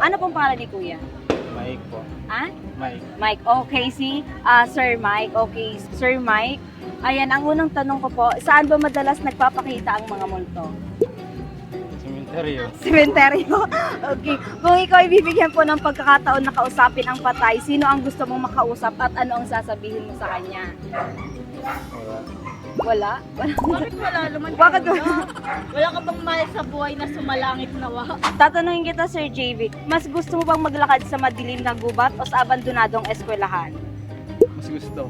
Ano pong pangalan ni Kuya? Mike po. Ah? Mike. Mike. Okay, Sir Mike. Okay, Sir Mike. Ayan, ang unang tanong ko po, saan ba madalas nagpapakita ang mga multo? Cemetery. Sementeryo. Okay. Kung ikaw ay bibigyan po ng pagkakataon na kausapin ang patay, sino ang gusto mong makausap at ano ang sasabihin mo sa kanya? Wala. Wala? Bakit wala naman? Bakit Wala ka bang mahal sa buhay na sumalangit nawa? Tatanungin kita, Sir JV, mas gusto mo bang maglakad sa madilim na gubat o sa abandonadong eskwelahan? Mas gusto.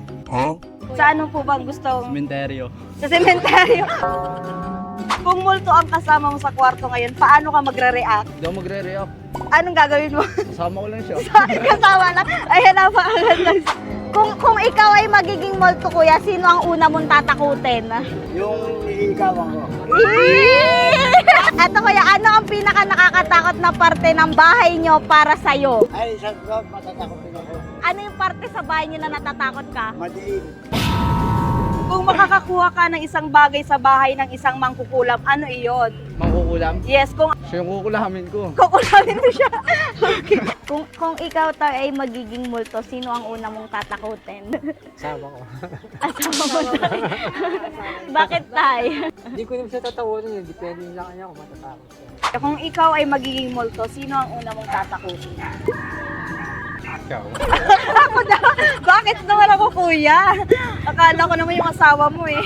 Sa ano po bang gusto? Cemetery. Sa sementeryo. Kung multo ang kasama mo sa kwarto ngayon, paano ka magre-react? Hindi ako magre-react. Anong gagawin mo? Kasama ko lang siya. Kasama na. Ayan, napakaganda. Kung ikaw ay magiging multo, kuya, sino ang una mong tatakutin? Yung iikawan ko. Eto kuya, ano ang pinaka nakakatakot na parte ng bahay nyo para sa'yo? Ay, sa loob, matatakot din ako. Ano yung parte sa bahay nyo na natatakot ka? Madiin. Kung makakakuha ka ng isang bagay sa bahay ng isang mangkukulam, ano iyon? Mangkukulam? Yes, kung Siya yung kukulamin ko. kukulamin mo siya. Okay. Kung ikaw tayo ay magiging multo, sino ang una mong tatakutin? Sama ko. Asama mo tayo. Bakit tayo? Hindi ko naman siya tatawanin. Depende lang kanya kung matatakot siya. Kung ikaw ay magiging multo, sino ang una mong tatakutin? Ikaw. Ako daw. Bakit naman ako, kuya? Akala ko naman yung asawa mo eh.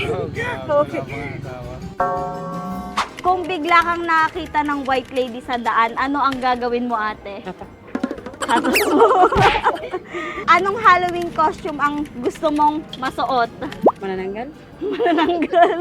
Okay. Kung bigla kang nakakita ng white lady sa daan, ano ang gagawin mo, ate? Hatos mo. Anong Halloween costume ang gusto mong masuot? Manananggal? Manananggal.